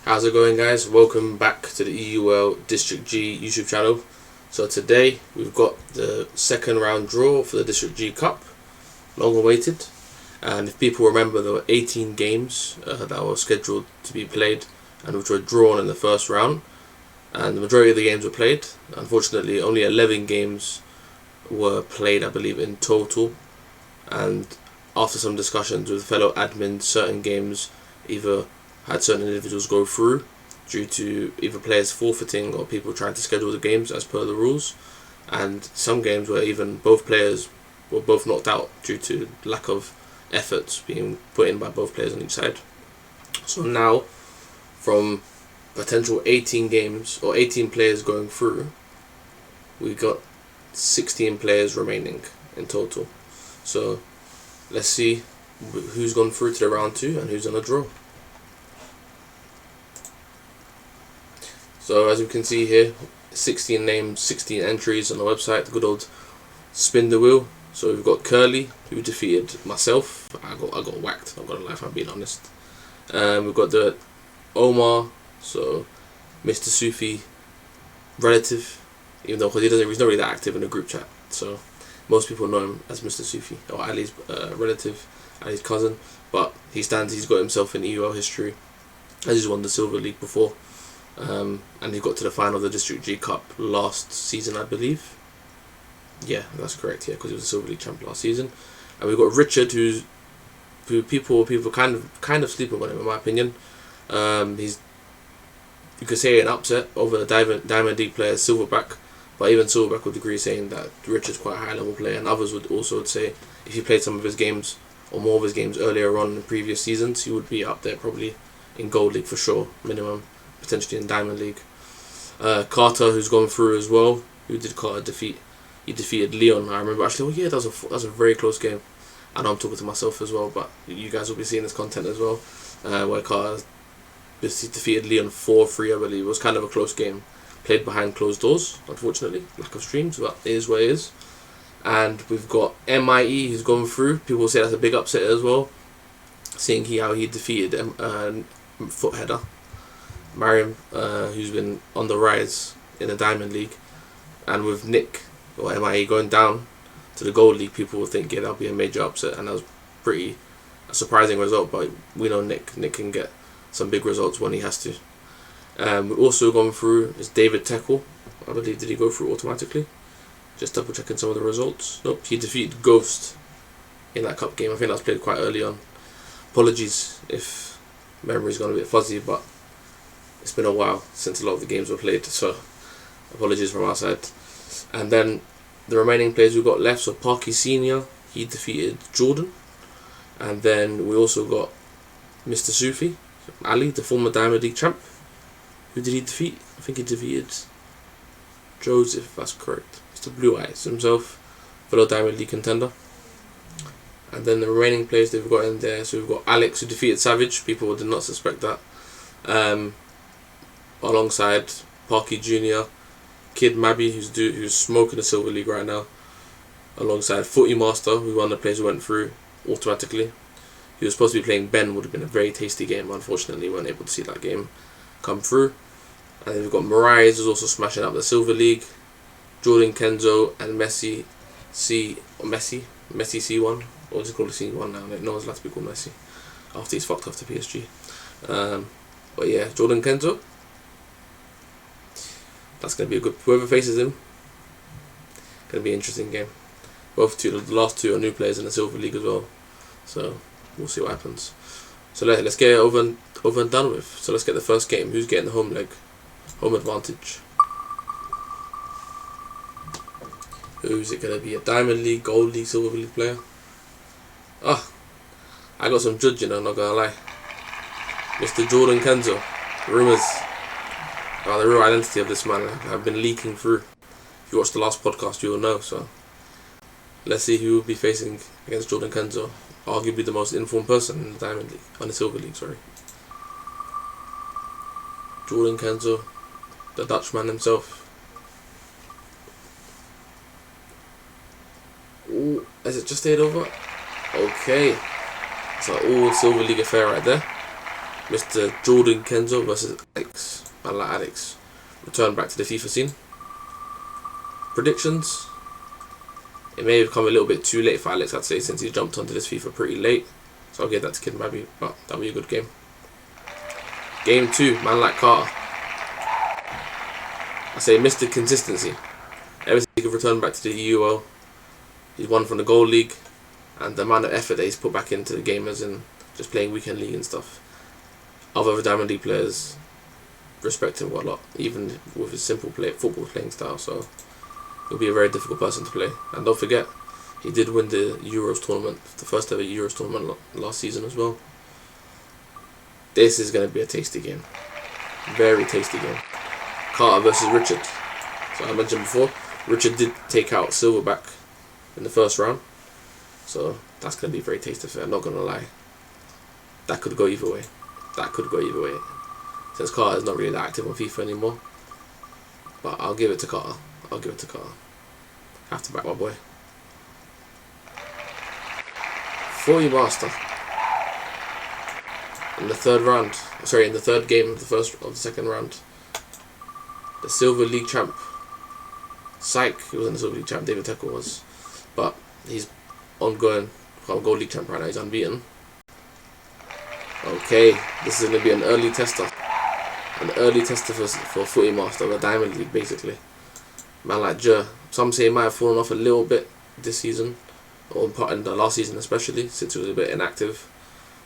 How's it going, guys? Welcome back to the EUL District G YouTube channel. So today we've got the second round draw for the District G Cup, long awaited. And if people remember, there were 18 games that were scheduled to be played and which were drawn in the first round, and the majority of the games were played. Unfortunately, only 11 games were played, I believe, in total. And after some discussions with fellow admins, certain games either had certain individuals go through due to either players forfeiting or people trying to schedule the games as per the rules, and some games where even both players were both knocked out due to lack of efforts being put in by both players on each side. So now, from potential 18 games or 18 players going through, we got 16 players remaining in total. So let's see who's gone through to the round 2 and who's on a draw. So as you can see here, 16 names, 16 entries on the website, the good old spin the wheel. So we've got Curly, who defeated myself. I got whacked, not gonna lie if I'm being honest. We've got the Omar, so Mr. Sufi relative, even though he's not really that active in the group chat. So most people know him as Mr. Sufi, or Ali's relative, Ali's cousin. But he's got himself in EUL history, as he's won the Silver League before. And he got to the final of the District G Cup last season, I believe. Yeah, that's correct. Yeah, because he was a Silver League champion last season. And we've got Richard, who people kind of sleeping on him, in my opinion. He's, you could say, an upset over the Diamond League player Silverback, but even Silverback would agree saying that Richard's quite a high level player, and others would also say if he played some of his games or more of his games earlier on in previous seasons, he would be up there probably in Gold League for sure, minimum. Potentially in Diamond League. Carter, who's gone through as well. Who did Carter defeat? He defeated Leon. I remember actually. Oh yeah, that was a very close game. I know I'm talking to myself as well, but you guys will be seeing this content as well. Where Carter defeated Leon 4-3, I believe. It was kind of a close game, played behind closed doors. Unfortunately, lack of streams, but it is what it is. And we've got MIE, who's gone through. People say that's a big upset as well, seeing how he defeated Footheader Mariam, who's been on the rise in the Diamond League, and with Nick or MIE going down to the Gold League, people would think, yeah, that'll be a major upset, and that was pretty a surprising result. But we know Nick can get some big results when he has to. We've also gone through is David Teckle. I believe, did he go through automatically? Just double checking some of the results. Nope, he defeated Ghost in that cup game. I think that was played quite early on. Apologies if memory's gone a bit fuzzy, but it's been a while since a lot of the games were played, so apologies from our side. And then the remaining players we've got left, so Parky Senior, he defeated Jordan. And then we also got Mr. Sufi, Ali, the former Diamond League champ. Who did he defeat? I think he defeated Joseph, that's correct. Mr. Blue Eyes himself, fellow Diamond League contender. And then the remaining players they've got in there, so we've got Alex, who defeated Savage. People did not suspect that. Alongside Parky Jr., Kid Mabby, who's smoking the Silver League right now, alongside Footy Master, who one of the players who went through automatically. He was supposed to be playing Ben, would have been a very tasty game. Unfortunately, we weren't able to see that game come through. And then we've got Mariah, who's also smashing up the Silver League, Jordan Kenzo, and Messi C1, or just call it C1 now. No one's allowed to be called Messi after he's fucked off to PSG. But yeah, Jordan Kenzo. That's going to be a good... Whoever faces him, going to be an interesting game. The last two are new players in the Silver League as well. So, we'll see what happens. So, let's get it over and done with. So, let's get the first game. Who's getting the home leg? Home advantage. Who's it going to be? A Diamond League, Gold League, Silver League player? I got some judge, not going to lie. Mr. Jordan Kenzo. Rumours. The real identity of this man have been leaking through. If you watched the last podcast, you will know. So let's see who will be facing against Jordan Kenzo, arguably the most informed person in the Diamond League, on the Silver League. Sorry, Jordan Kenzo, the Dutchman himself. Ooh, has it just stayed over? Okay, it's an all Silver League affair right there. Mr. Jordan Kenzo versus Alex. Man like Alex. Return back to the FIFA scene. Predictions. It may have come a little bit too late for Alex, I'd say, since he jumped onto this FIFA pretty late. So I'll give that to Kid Mabby, but that'll be a good game. Game 2, man like Carter. I say Mr. Consistency. Ever since he could return back to the EUL, he's won from the Gold League, and the amount of effort that he's put back into the game as in just playing weekend league and stuff. Other Diamond League players respect him a lot, even with his simple football playing style, so he'll be a very difficult person to play. And don't forget, he did win the Euros tournament, the first ever Euros tournament last season as well. This is going to be a tasty game. Very tasty game. Carter versus Richard. So I mentioned before, Richard did take out Silverback in the first round. So that's going to be very tasty affair, I'm not going to lie. That could go either way. That could go either way. Since Carter is not really that active on FIFA anymore. But I'll give it to Carter. I'll give it to Carter. Have to back my boy. 40 Master. In the third round, sorry, in the third game of the second round, the Silver League champ, Psych, he wasn't the Silver League champ, David Teckel was, but he's ongoing, Gold League champ right now, he's unbeaten. Okay, this is going to be an early tester. An early tester for Footy Master, a Diamond League basically. Man like Jer, some say he might have fallen off a little bit this season, or in the last season especially, since he was a bit inactive.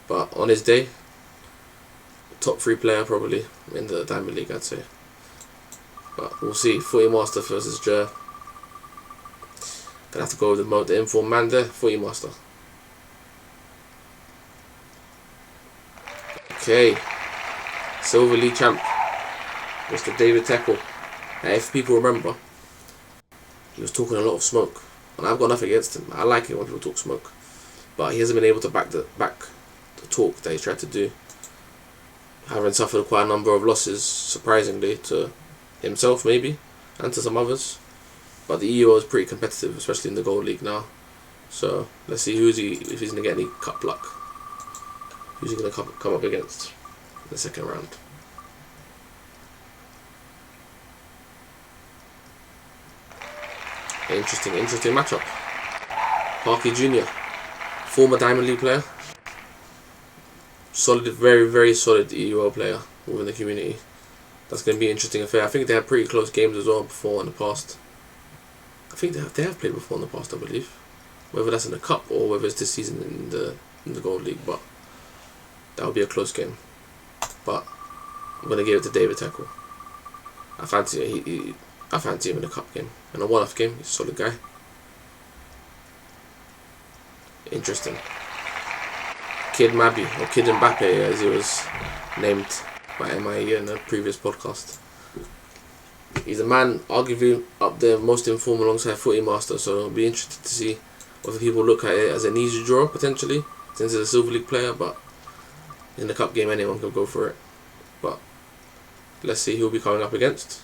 But on his day, top 3 player probably in the Diamond League, I'd say. But we'll see. Footy Master versus Jer. Gonna have to go with the informed man there. Footy Master. Okay. Silver League champ, Mr. David Teckel. Now, if people remember, he was talking a lot of smoke, and I've got nothing against him. I like it when people talk smoke, but he hasn't been able to back the talk that he's tried to do. Having suffered quite a number of losses, surprisingly, to himself maybe, and to some others. But the EU is pretty competitive, especially in the Gold League now. So let's see if he's going to get any cup luck. Who's he going to come up against in the second round? Interesting matchup. Parky Jr., former Diamond League player. Solid, very, very solid EUL player within the community. That's going to be an interesting affair. I think they had pretty close games as well before in the past. I think they have played before in the past, I believe. Whether that's in the cup or whether it's this season in the Gold League, but that would be a close game. But I'm going to give it to David Teckel. I fancy him in a cup game. In a one-off game, he's a solid guy. Interesting. Kid Mabby, or Kid Mbappe as he was named by MIE in a previous podcast. He's a man arguably up there most informed alongside Footy Master, so it'll be interesting to see whether people look at it as an easy draw potentially, since he's a Silver League player, but in the cup game anyone can go for it. But let's see who he'll be coming up against.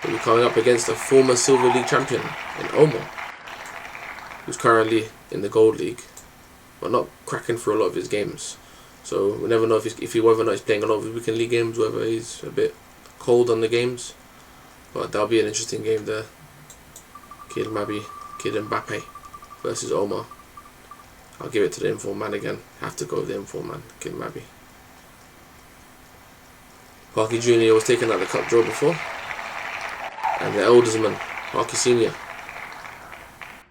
He'll be coming up against a former Silver League champion in Omar, who's currently in the Gold League, but not cracking for a lot of his games. So we never know whether or not he's playing a lot of his weekend league games, whether he's a bit cold on the games. But that'll be an interesting game there. Kid Mbappe versus Omar. I'll give it to the informed man again. Have to go with the informed man, Kid Mabby. Parky Jr. was taken out the cup draw before. And the eldersman, Parky Sr.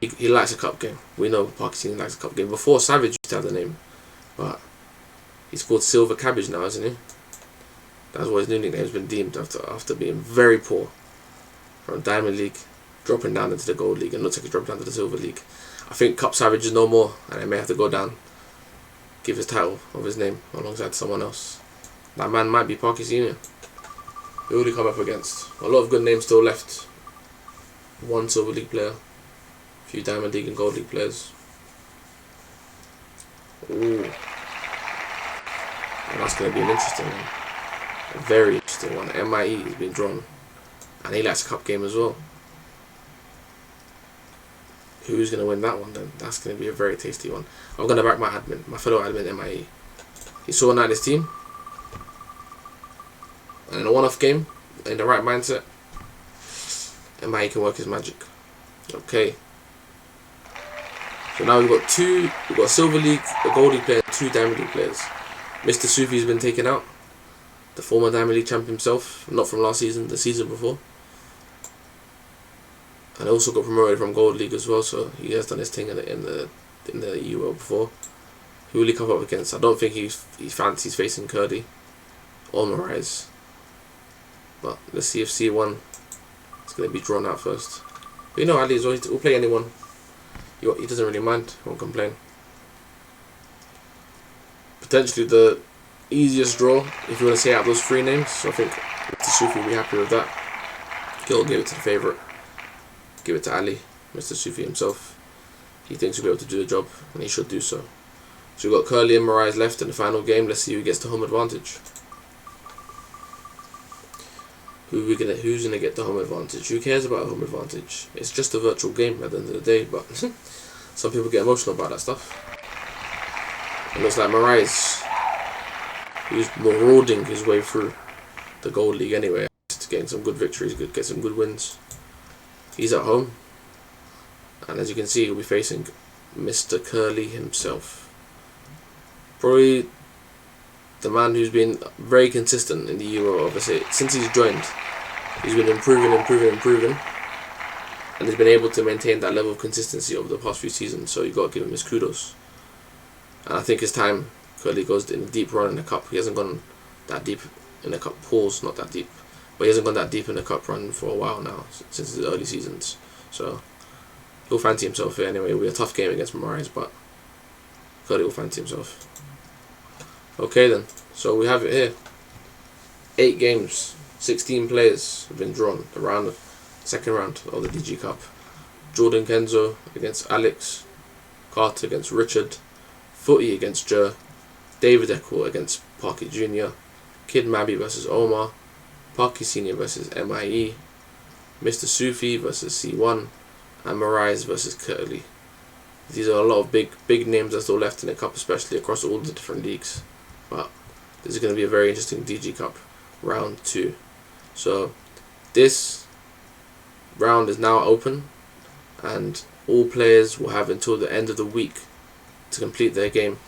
He likes a cup game. We know Parky Sr. likes a cup game. Before Savage used to have the name. But he's called Silver Cabbage now, isn't he? That's what his new nickname's been deemed after being very poor. From Diamond League, dropping down into the Gold League, and looks like he's dropped down to the Silver League. I think Cup Savage is no more, and I may have to go down, give his title of his name alongside someone else. That man might be Parky Sr. Who will he come up against? A lot of good names still left. One Silver League player, a few Diamond League and Gold League players. Ooh. And that's going to be an interesting one. A very interesting one. MIE has been drawn. And he likes a cup game as well. Who's going to win that one then? That's going to be a very tasty one. I'm going to back my fellow admin MIE. He saw out his team, and in a one-off game, in the right mindset, MIE can work his magic. Okay. So now we've got Silver League, a Gold League player, 2 Diamond League players. Mr. Sufi's been taken out. The former Diamond League champ himself, not from last season, the season before. And also got promoted from Gold League as well, so he has done his thing in the EUL before. Who will he come up against? I don't think he fancies facing Curdy or Moraes. But let's see if C1 is going to be drawn out first. But you know Ali as well, he'll play anyone. He doesn't really mind, he won't complain. Potentially the easiest draw, if you want to say out those 3 names, so I think Mr. Sufi will be happy with that. He'll give it to the favourite. Give it to Ali, Mr. Sufi himself. He thinks he'll be able to do the job, and he should do so. So we've got Curly and Moraes left in the final game. Let's see who gets the home advantage. Who's gonna get the home advantage? Who cares about a home advantage? It's just a virtual game at the end of the day, but some people get emotional about that stuff. It looks like Moraes, who's marauding his way through the Gold League anyway, getting some good victories, get some good wins. He's at home, and as you can see, he'll be facing Mr. Curly himself. Probably the man who's been very consistent in the Euro, obviously. Since he's joined, he's been improving, and he's been able to maintain that level of consistency over the past few seasons, so you've got to give him his kudos. And I think it's time Curly goes in a deep run in the Cup. He hasn't gone that deep in the Cup. Pause, not that deep. But he hasn't gone that deep in the Cup run for a while now, since his early seasons. So he'll fancy himself here anyway. It'll be a tough game against Moraes, but Curly will fancy himself. Okay then, so we have it here. 8 games, 16 players have been drawn. The second round of the DG Cup. Jordan Kenzo against Alex, Carter against Richard, Footy against Jer, David Eccles against Parky Jr., Kid Mabby versus Omar, Parky Senior versus MIE, Mr. Sufi versus C1, and Moraes versus Curly. These are a lot of big names that are still left in the Cup, especially across all the different leagues. But this is going to be a very interesting DG Cup round 2. So this round is now open, and all players will have until the end of the week to complete their game.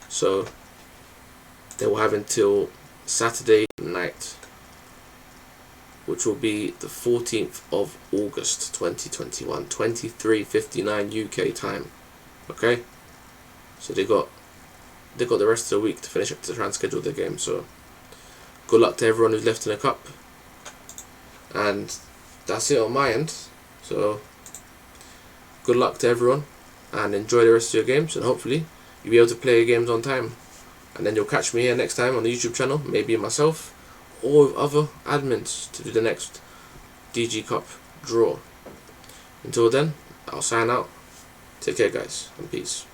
So they will have until Saturday night, which will be the 14th of August 2021, 23:59 UK time. Okay, so they got the rest of the week to finish up to try and schedule their game. So good luck to everyone who's left in the Cup, and that's it on my end. So good luck to everyone, and enjoy the rest of your games, and hopefully you'll be able to play your games on time. And then you'll catch me here next time on the YouTube channel, maybe myself or with other admins, to do the next DG Cup draw. Until then, I'll sign out. Take care guys, and peace.